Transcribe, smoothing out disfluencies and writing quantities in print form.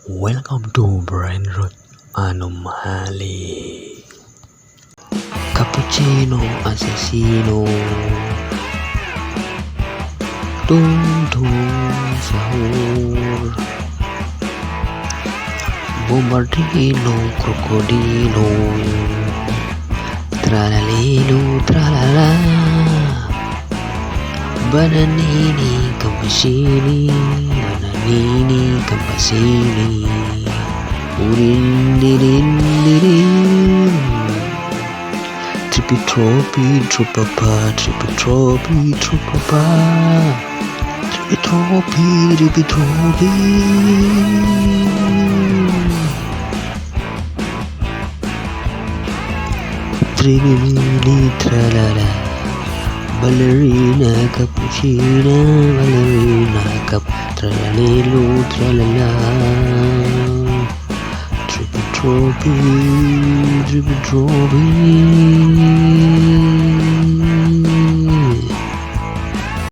Welcome to BRAINROT Anomaly. Cappucino Asasino. Tung tung sahur. Bombardino Crocodilo. Tralalelo tralala. Bananini Capucini. Urin-dirin-dirin. Trippy-troppy, tropapa. Trippy-troppy, tropapa. Trippy-troppy. Tralala. Balerina Capucina, Balerina Tralalelo, tralala. Trippy-troppy.